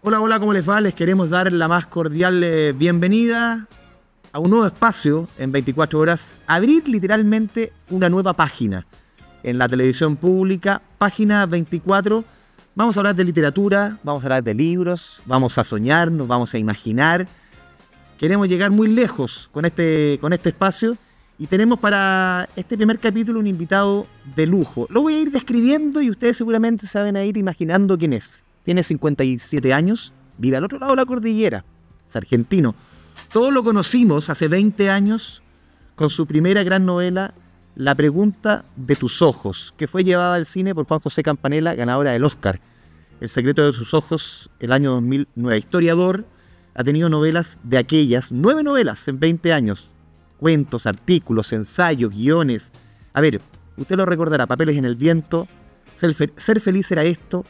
Hola, hola, ¿cómo les va? Les queremos dar la más cordial bienvenida a un nuevo espacio en 24 horas. Abrir literalmente una nueva página en la televisión pública, página 24. Vamos a hablar de literatura, vamos a hablar de libros, vamos a soñar, nos vamos a imaginar. Queremos llegar muy lejos con este espacio y tenemos para este primer capítulo un invitado de lujo. Lo voy a ir describiendo y ustedes seguramente se van a ir imaginando quién es. Tiene 57 años, vive al otro lado de la cordillera, es argentino. Todos lo conocimos hace 20 años con su primera gran novela, La pregunta de tus ojos, que fue llevada al cine por Juan José Campanella, ganadora del Oscar. El secreto de sus ojos, el año 2009. Historiador, ha tenido novelas de aquellas, 9 novelas en 20 años. Cuentos, artículos, ensayos, guiones. A ver, usted lo recordará, Papeles en el viento, Ser feliz era esto,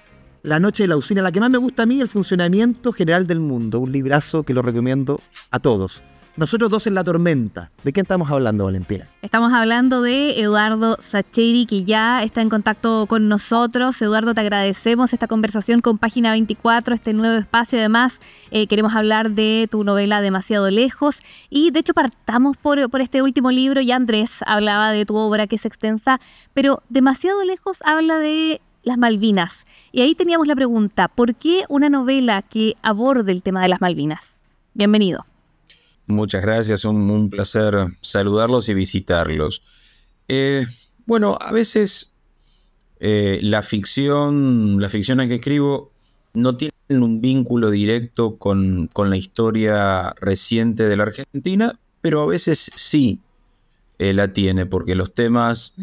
La noche de la usina, la que más me gusta a mí, El funcionamiento general del mundo, un librazo que lo recomiendo a todos. Nosotros dos en la tormenta. ¿De qué estamos hablando, Valentina? Estamos hablando de Eduardo Sacheri, que ya está en contacto con nosotros. Eduardo, te agradecemos esta conversación con Página 24, este nuevo espacio. Además, queremos hablar de tu novela Demasiado lejos. Y de hecho partamos por este último libro. Ya Andrés hablaba de tu obra, que es extensa, pero Demasiado lejos habla de las Malvinas. Y ahí teníamos la pregunta, ¿por qué una novela que aborde el tema de las Malvinas? Bienvenido. Muchas gracias, un placer saludarlos y visitarlos. Bueno, a veces la ficción en que escribo no tiene un vínculo directo con la historia reciente de la Argentina, pero a veces sí la tiene, porque los temas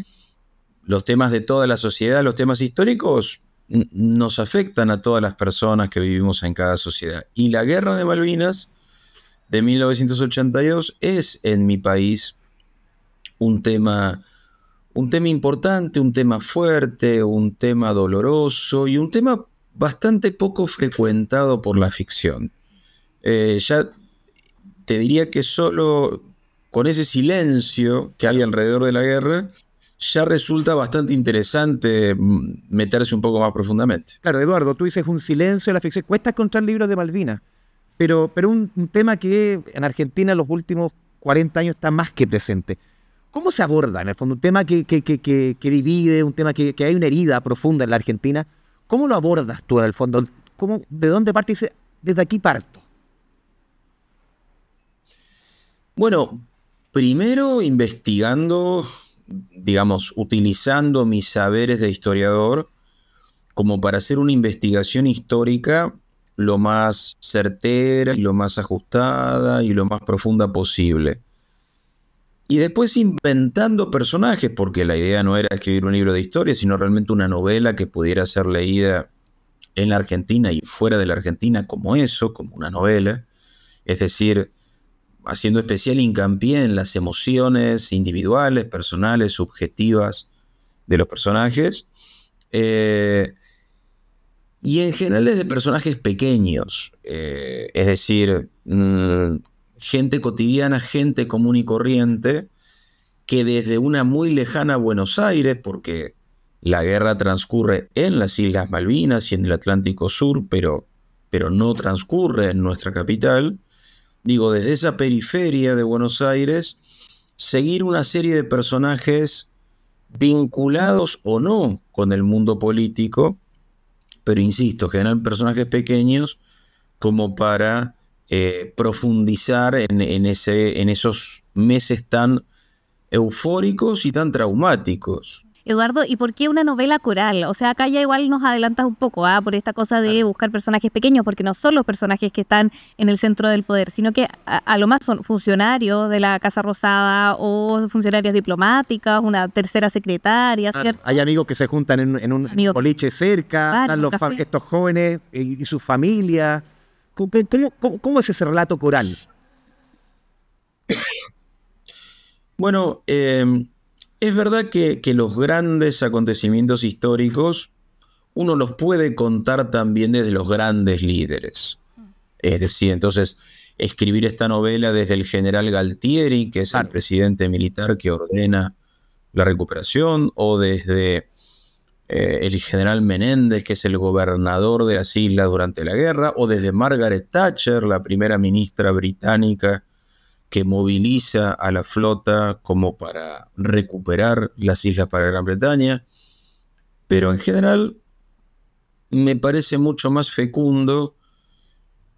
de toda la sociedad, los temas históricos, nos afectan a todas las personas que vivimos en cada sociedad. Y la Guerra de Malvinas de 1982 es en mi país un tema importante, un tema fuerte, un tema doloroso y un tema bastante poco frecuentado por la ficción. Ya te diría que solo con ese silencio que hay alrededor de la guerra ya resulta bastante interesante meterse un poco más profundamente. Claro, Eduardo, tú dices un silencio de la ficción. Cuesta encontrar libros de Malvinas. Pero un tema que en Argentina en los últimos 40 años está más que presente. ¿Cómo se aborda, en el fondo, un tema que divide, un tema que hay una herida profunda en la Argentina? ¿Cómo lo abordas tú, en el fondo? ¿De dónde parte? Dice, desde aquí parto. Bueno, primero investigando, digamos, utilizando mis saberes de historiador como para hacer una investigación histórica lo más certera y lo más ajustada y lo más profunda posible. Y después inventando personajes, porque la idea no era escribir un libro de historia, sino realmente una novela que pudiera ser leída en la Argentina y fuera de la Argentina como eso, como una novela. Es decir, haciendo especial hincapié en las emociones individuales, personales, subjetivas de los personajes. Y en general desde personajes pequeños, es decir, gente cotidiana, gente común y corriente, que desde una muy lejana Buenos Aires, porque la guerra transcurre en las Islas Malvinas y en el Atlántico Sur, pero no transcurre en nuestra capital, digo, desde esa periferia de Buenos Aires, seguir una serie de personajes vinculados o no con el mundo político, pero insisto, generan personajes pequeños como para profundizar en esos meses tan eufóricos y tan traumáticos. Eduardo, ¿y por qué una novela coral? O sea, acá ya igual nos adelantas un poco, por esta cosa de buscar personajes pequeños, porque no son los personajes que están en el centro del poder, sino que a lo más son funcionarios de la Casa Rosada o funcionarios diplomáticos, una tercera secretaria, ¿cierto? Hay amigos que se juntan en un boliche cerca, claro, están estos jóvenes y sus familias. ¿Cómo es ese relato coral? Bueno, es verdad que los grandes acontecimientos históricos uno los puede contar también desde los grandes líderes. Es decir, entonces, escribir esta novela desde el general Galtieri, que es el presidente militar que ordena la recuperación, o desde el general Menéndez, que es el gobernador de las islas durante la guerra, o desde Margaret Thatcher, la primera ministra británica, que moviliza a la flota como para recuperar las islas para Gran Bretaña. Pero en general me parece mucho más fecundo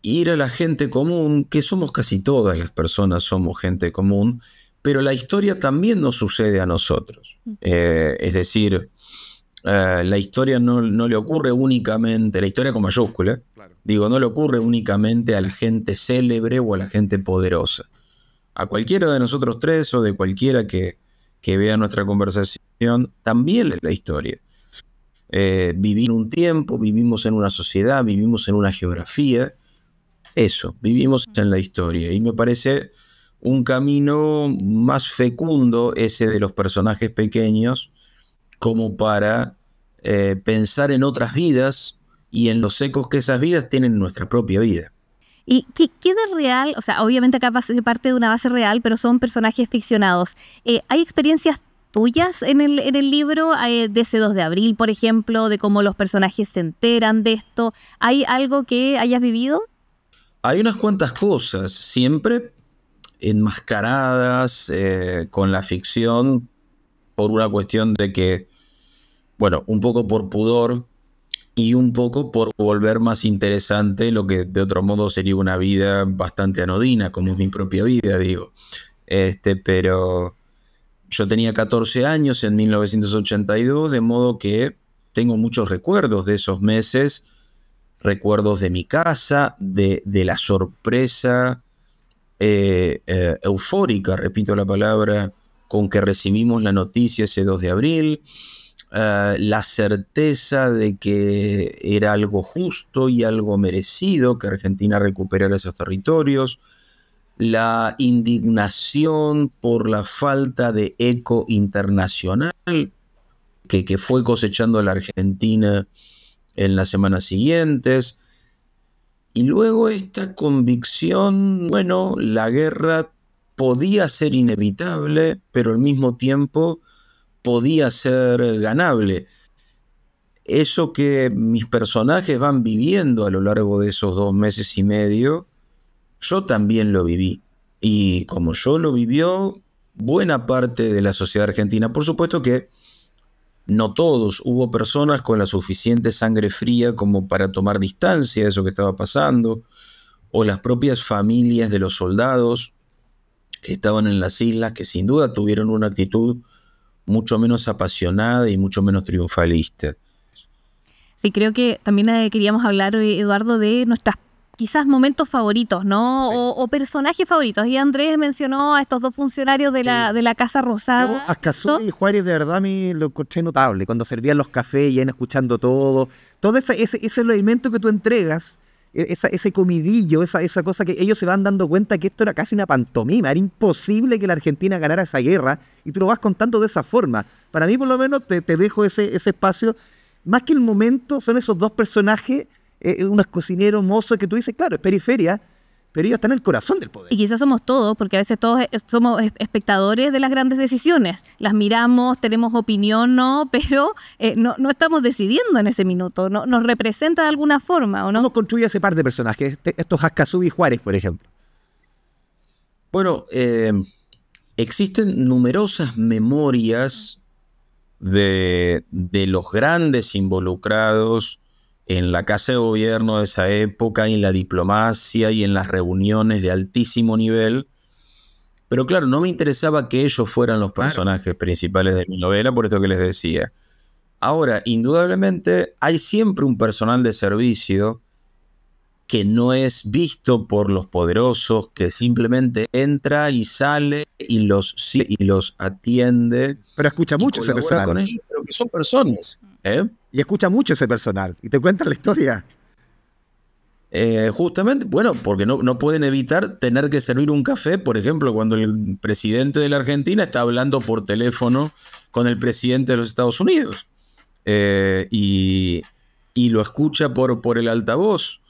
ir a la gente común, que somos casi todas las personas, somos gente común, pero la historia también nos sucede a nosotros. Es decir, la historia no le ocurre únicamente, la historia con mayúscula, claro. Digo, no le ocurre únicamente a la gente célebre o a la gente poderosa. A cualquiera de nosotros tres o de cualquiera que vea nuestra conversación, también lee la historia. Vivir un tiempo, vivimos en una sociedad, vivimos en una geografía. Eso, vivimos en la historia. Y me parece un camino más fecundo ese de los personajes pequeños, como para pensar en otras vidas y en los ecos que esas vidas tienen en nuestra propia vida. ¿Y qué de real? O sea, obviamente acá parte de una base real, pero son personajes ficcionados. ¿Hay experiencias tuyas en el libro de ese 2 de abril, por ejemplo, de cómo los personajes se enteran de esto? ¿Hay algo que hayas vivido? Hay unas cuantas cosas, siempre enmascaradas con la ficción por una cuestión de que, bueno, un poco por pudor y un poco por volver más interesante lo que de otro modo sería una vida bastante anodina, como es mi propia vida, digo. Pero yo tenía 14 años en 1982, de modo que tengo muchos recuerdos de esos meses, recuerdos de mi casa, de la sorpresa eufórica, repito la palabra, con que recibimos la noticia ese 2 de abril, la certeza de que era algo justo y algo merecido que Argentina recuperara esos territorios, la indignación por la falta de eco internacional que fue cosechando la Argentina en las semanas siguientes, y luego esta convicción, bueno, la guerra podía ser inevitable, pero al mismo tiempo podía ser ganable. Eso que mis personajes van viviendo a lo largo de esos 2 meses y medio, yo también lo viví. Y como yo lo vivió, buena parte de la sociedad argentina. Por supuesto que no todos, hubo personas con la suficiente sangre fría como para tomar distancia de eso que estaba pasando, o las propias familias de los soldados que estaban en las islas, que sin duda tuvieron una actitud mucho menos apasionada y mucho menos triunfalista. Sí, creo que también queríamos hablar, Eduardo, de nuestras quizás momentos favoritos, ¿no? Sí. O personajes favoritos. Y Andrés mencionó a estos 2 funcionarios de la Casa Rosada. Azcazú y Juárez, de verdad, a mí lo encontré notable. Cuando servían los cafés y iban escuchando todo ese elemento que tú entregas, ese comidillo, esa cosa que ellos se van dando cuenta que esto era casi una pantomima. Era imposible que la Argentina ganara esa guerra y tú lo vas contando de esa forma. Para mí, por lo menos, te dejo ese espacio. Más que el momento, son esos 2 personajes, unos cocineros, mozos, que tú dices, claro, es periferia, pero ellos están en el corazón del poder. Y quizás somos todos, porque a veces todos somos espectadores de las grandes decisiones. Las miramos, tenemos opinión, ¿no? Pero no estamos decidiendo en ese minuto. No, nos representa de alguna forma, ¿o no? ¿Cómo construye ese par de personajes? Estos Azcazú y Juárez, por ejemplo. Bueno, existen numerosas memorias de los grandes involucrados en la Casa de Gobierno de esa época, y en la diplomacia y en las reuniones de altísimo nivel. Pero claro, no me interesaba que ellos fueran los personajes principales de mi novela, por esto que les decía. Ahora, indudablemente, hay siempre un personal de servicio que no es visto por los poderosos, que simplemente entra y sale y los atiende. Pero escucha mucho ese personal. Con ellos, pero que son personas. Y escucha mucho ese personal y te cuentan la historia. Justamente, bueno, porque no pueden evitar tener que servir un café, por ejemplo, cuando el presidente de la Argentina está hablando por teléfono con el presidente de los Estados Unidos. Y lo escucha por el altavoz.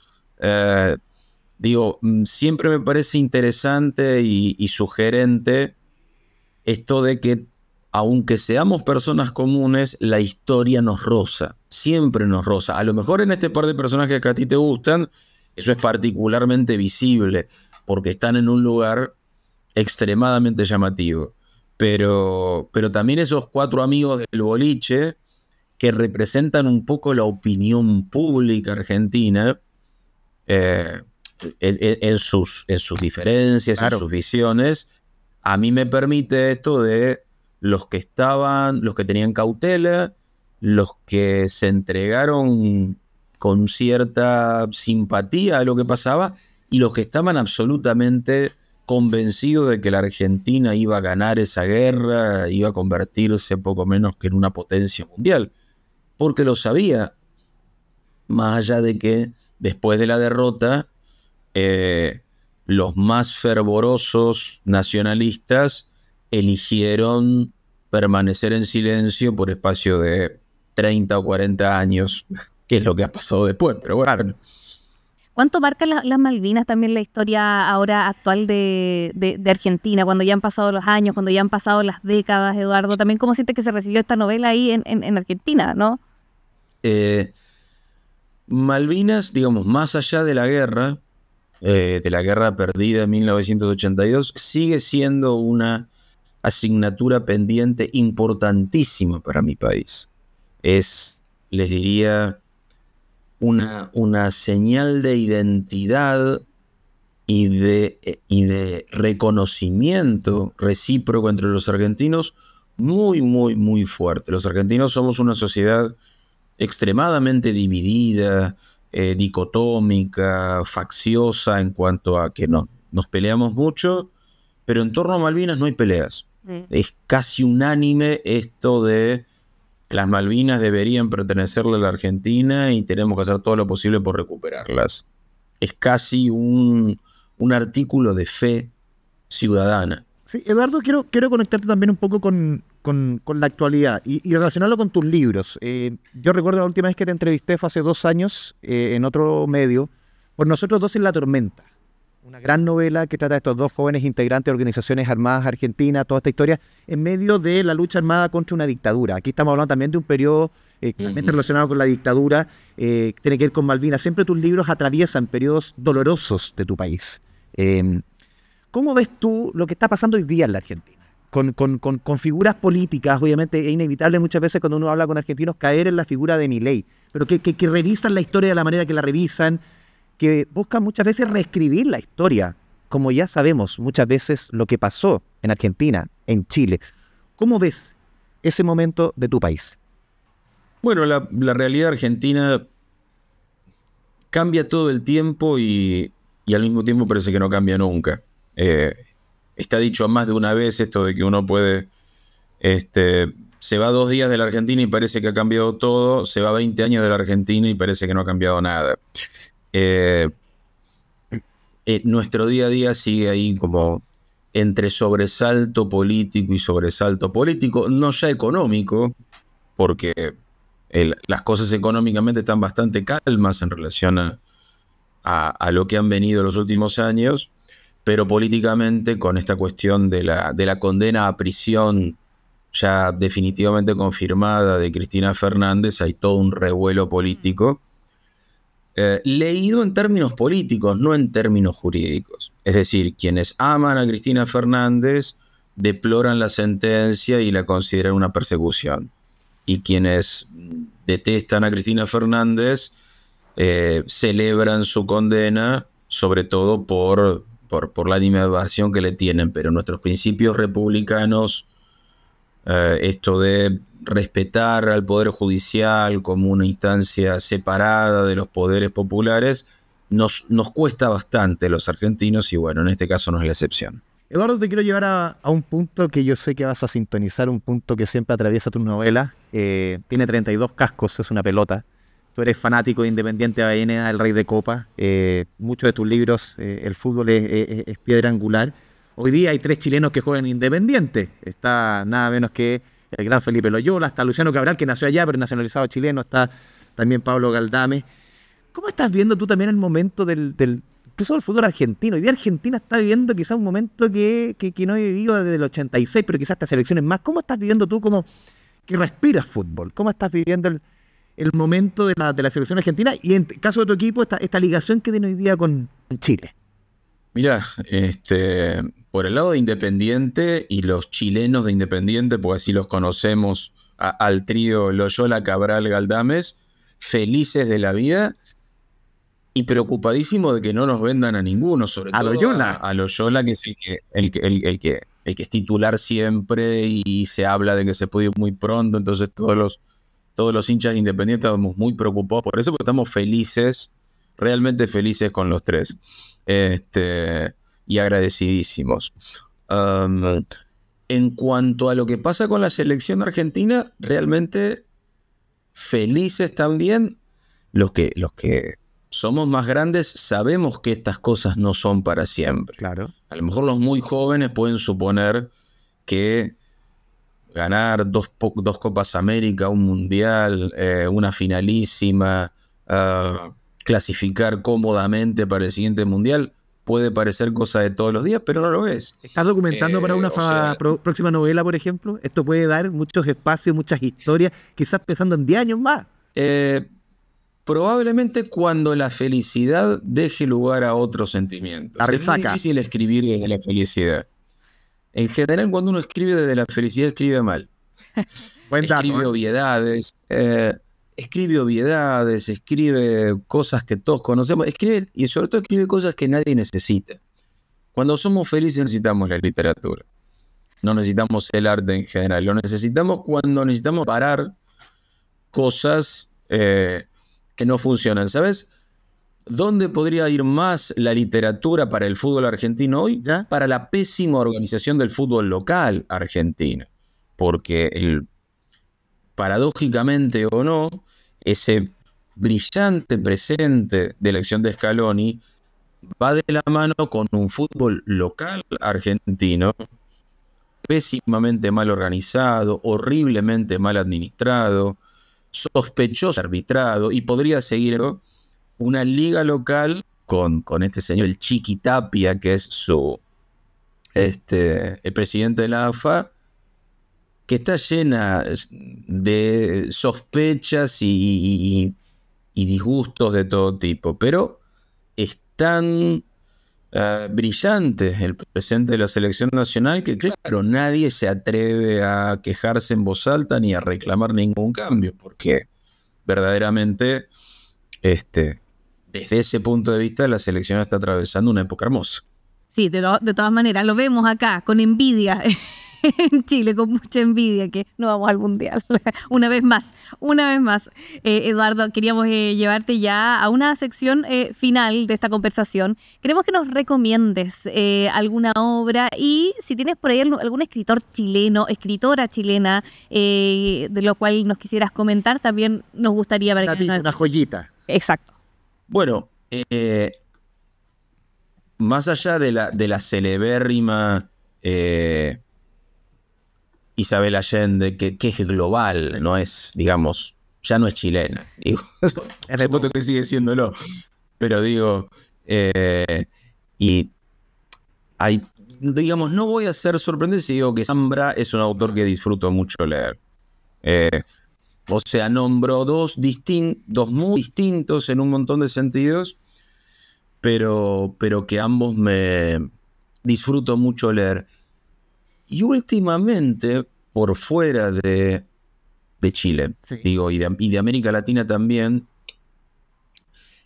Siempre me parece interesante y sugerente esto de que aunque seamos personas comunes, la historia nos roza, siempre nos roza. A lo mejor en este par de personajes que a ti te gustan, eso es particularmente visible, porque están en un lugar extremadamente llamativo. Pero también esos 4 amigos del boliche, que representan un poco la opinión pública argentina, en sus diferencias, claro, en sus visiones, a mí me permite esto de los que tenían cautela, los que se entregaron con cierta simpatía a lo que pasaba, y los que estaban absolutamente convencidos de que la Argentina iba a ganar esa guerra, iba a convertirse poco menos que en una potencia mundial, porque lo sabía, más allá de que después de la derrota, los más fervorosos nacionalistas eligieron permanecer en silencio por espacio de 30 o 40 años, que es lo que ha pasado después, pero bueno. ¿Cuánto marcan las Malvinas también la historia ahora actual de Argentina, cuando ya han pasado los años, cuando ya han pasado las décadas, Eduardo? También, ¿cómo sientes que se recibió esta novela ahí en Argentina, no? Malvinas, digamos, más allá de la guerra perdida en 1982, sigue siendo una asignatura pendiente importantísima para mi país. Es, les diría, una señal de identidad y de reconocimiento recíproco entre los argentinos muy, muy, muy fuerte. Los argentinos somos una sociedad extremadamente dividida, dicotómica, facciosa, en cuanto a que nos peleamos mucho, pero en torno a Malvinas no hay peleas. Es casi unánime esto de las Malvinas deberían pertenecerle a la Argentina y tenemos que hacer todo lo posible por recuperarlas. Es casi un artículo de fe ciudadana. Sí, Eduardo, quiero conectarte también un poco con la actualidad y relacionarlo con tus libros. Yo recuerdo la última vez que te entrevisté fue hace 2 años en otro medio, por Nosotros dos en la tormenta. Una gran novela que trata de estos 2 jóvenes integrantes de organizaciones armadas argentinas, toda esta historia, en medio de la lucha armada contra una dictadura. Aquí estamos hablando también de un periodo claramente relacionado con la dictadura, tiene que ver con Malvinas. Siempre tus libros atraviesan periodos dolorosos de tu país. ¿Cómo ves tú lo que está pasando hoy día en la Argentina? Con figuras políticas, obviamente es inevitable muchas veces cuando uno habla con argentinos caer en la figura de Milei, pero que revisan la historia de la manera que la revisan, que buscan muchas veces reescribir la historia, como ya sabemos muchas veces lo que pasó en Argentina, en Chile. ¿Cómo ves ese momento de tu país? Bueno, la realidad argentina cambia todo el tiempo y al mismo tiempo parece que no cambia nunca. Está dicho más de una vez esto de que uno puede... se va 2 días de la Argentina y parece que ha cambiado todo, se va 20 años de la Argentina y parece que no ha cambiado nada. Nuestro día a día sigue ahí como entre sobresalto político y sobresalto político, no ya económico, porque las cosas económicamente están bastante calmas en relación a lo que han venido los últimos años, pero políticamente con esta cuestión de la condena a prisión ya definitivamente confirmada de Cristina Fernández, hay todo un revuelo político. Leído en términos políticos, no en términos jurídicos. Es decir, quienes aman a Cristina Fernández deploran la sentencia y la consideran una persecución. Y quienes detestan a Cristina Fernández celebran su condena, sobre todo por la animadversión que le tienen. Pero nuestros principios republicanos, esto de respetar al Poder Judicial como una instancia separada de los poderes populares, nos cuesta bastante a los argentinos y bueno, en este caso no es la excepción. Eduardo, te quiero llevar a un punto que yo sé que vas a sintonizar, un punto que siempre atraviesa tu novela. Tiene 32 cascos, es una pelota. Tú eres fanático de Independiente Avellaneda, el rey de copa. Muchos de tus libros, el fútbol es piedra angular. Hoy día hay 3 chilenos que juegan Independiente. Está nada menos que el gran Felipe Loyola, está Luciano Cabral, que nació allá, pero nacionalizado chileno, está también Pablo Galdame. ¿Cómo estás viendo tú también el momento del incluso el fútbol argentino. Hoy día Argentina está viviendo quizás un momento que no he vivido desde el 86, pero quizás estas selecciones más. ¿Cómo estás viviendo tú como que respiras fútbol? ¿Cómo estás viviendo el momento de la selección argentina? Y en caso de tu equipo, esta ligación que tiene hoy día con Chile. Mira, por el lado de Independiente y los chilenos de Independiente, porque así los conocemos al trío Loyola, Cabral, Galdames, felices de la vida y preocupadísimos de que no nos vendan a ninguno, sobre todo Loyola. A Loyola, que es el que es titular siempre y se habla de que se puede ir muy pronto, entonces todos los hinchas de Independiente estamos muy preocupados por eso, porque estamos felices, realmente felices con los tres. Y agradecidísimos. En cuanto a lo que pasa con la selección argentina, realmente felices también. Los que somos más grandes sabemos que estas cosas no son para siempre. Claro. A lo mejor los muy jóvenes pueden suponer que ganar dos Copas América, un Mundial, una finalísima, clasificar cómodamente para el siguiente Mundial, puede parecer cosa de todos los días, pero no lo es. ¿Estás documentando para una próxima novela, por ejemplo? Esto puede dar muchos espacios, muchas historias, quizás pensando en 10 años más. Probablemente cuando la felicidad deje lugar a otros sentimientos. Es muy difícil escribir desde la felicidad. En general, cuando uno escribe desde la felicidad, escribe mal. Escribe obviedades. Escribe obviedades, escribe cosas que todos conocemos, escribe y sobre todo escribe cosas que nadie necesita. Cuando somos felices necesitamos la literatura, no necesitamos el arte en general, lo necesitamos cuando necesitamos parar cosas que no funcionan. ¿Sabes dónde podría ir más la literatura para el fútbol argentino hoy? ¿Ya? Para la pésima organización del fútbol local argentino, porque paradójicamente o no, ese brillante presente de elección de Scaloni va de la mano con un fútbol local argentino pésimamente mal organizado, horriblemente mal administrado, sospechoso arbitrado, y podría seguir una liga local con este señor, el Chiqui Tapia, que es el presidente de la AFA, que está llena de sospechas y disgustos de todo tipo, pero es tan brillante el presente de la selección nacional que, claro, nadie se atreve a quejarse en voz alta ni a reclamar ningún cambio, porque verdaderamente, desde ese punto de vista, la selección está atravesando una época hermosa. Sí, de todas maneras, lo vemos acá, con envidia. En Chile, con mucha envidia que no vamos al Mundial. Una vez más. Eduardo, queríamos llevarte ya a una sección final de esta conversación. Queremos que nos recomiendes alguna obra y si tienes por ahí algún escritor chileno, escritora chilena, de lo cual nos quisieras comentar, también nos gustaría... Una joyita. Exacto. Bueno, más allá de la celebérrima... Isabel Allende, que es global, no es, digamos, ya no es chilena. Digo, supongo que sigue siéndolo. Pero digo, y hay, digamos, no voy a ser sorprendente si digo que Zambra es un autor que disfruto mucho leer. O sea, nombro dos muy distintos en un montón de sentidos, pero que ambos me disfruto mucho leer. Y últimamente, por fuera de Chile, sí, digo, y de América Latina también,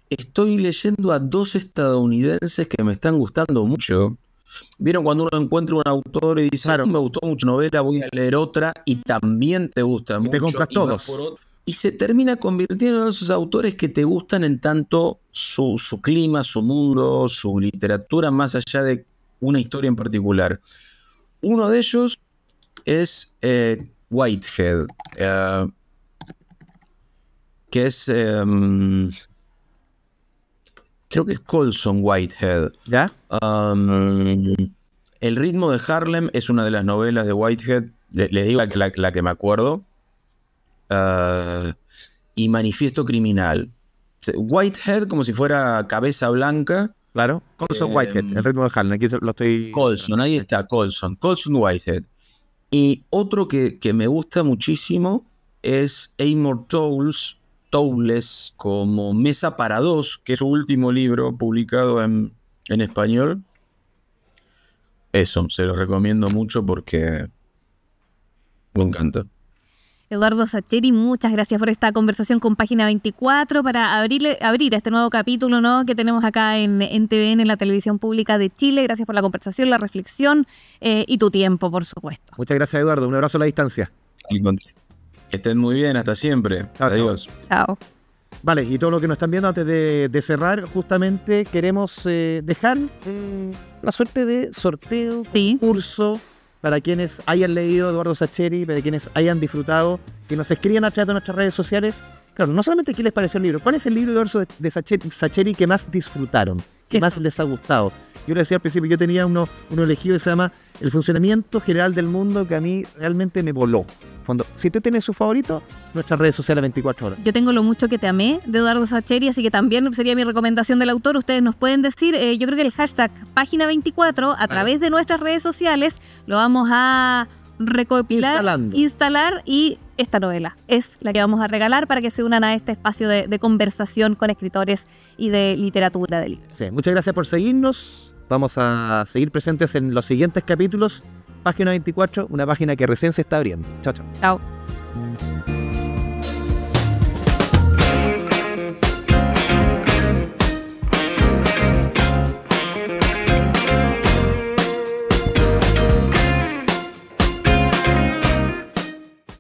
estoy leyendo a dos estadounidenses que me están gustando mucho. ¿Vieron cuando uno encuentra un autor y dice, claro, me gustó mucho novela, voy a leer otra, y también te gusta mucho? Te compras todos. Y se termina convirtiendo en esos autores que te gustan en tanto su clima, su mundo, su literatura, más allá de una historia en particular. Uno de ellos es Whitehead, que es, creo que es Colson Whitehead. ¿Ya? El ritmo de Harlem es una de las novelas de Whitehead, les digo la que me acuerdo, y Manifiesto Criminal. Whitehead como si fuera Cabeza Blanca, Claro, Colson Whitehead, El ritmo de Harlem. Aquí lo estoy... Colson, ahí está, Colson Whitehead. Y otro que me gusta muchísimo es Amor Towles, como Mesa para Dos, que es su último libro publicado en español. Eso, se lo recomiendo mucho porque me encanta. Eduardo Sacheri, muchas gracias por esta conversación con Página 24 para abrir este nuevo capítulo, ¿no?, que tenemos acá en TVN, en la televisión pública de Chile. Gracias por la conversación, la reflexión y tu tiempo, por supuesto. Muchas gracias, Eduardo. Un abrazo a la distancia. Que estén muy bien, hasta siempre. Chao, Adiós. Chao. Vale, y todo lo que nos están viendo, antes de cerrar, justamente queremos dejar la suerte de sorteo, Sí. concurso, para quienes hayan leído Eduardo Sacheri, para quienes hayan disfrutado, que nos escriban a través de nuestras redes sociales. Claro, no solamente qué les pareció el libro, ¿cuál es el libro de Eduardo de Sacheri que más disfrutaron, que más les ha gustado? Yo le decía al principio, yo tenía uno elegido que se llama El funcionamiento general del mundo, que a mí realmente me voló. Fondo, si tú tienes su favorito, nuestras redes sociales 24 horas. Yo tengo Lo mucho que te amé, de Eduardo Sacheri, así que también sería mi recomendación del autor. Ustedes nos pueden decir, yo creo que el hashtag Página 24, a través de nuestras redes sociales, lo vamos a recopilar, instalar, y esta novela es la que vamos a regalar para que se unan a este espacio de conversación con escritores y de literatura de libros. Sí, muchas gracias por seguirnos. Vamos a seguir presentes en los siguientes capítulos. Página 24, una página que recién se está abriendo. Chao, chao. Chao.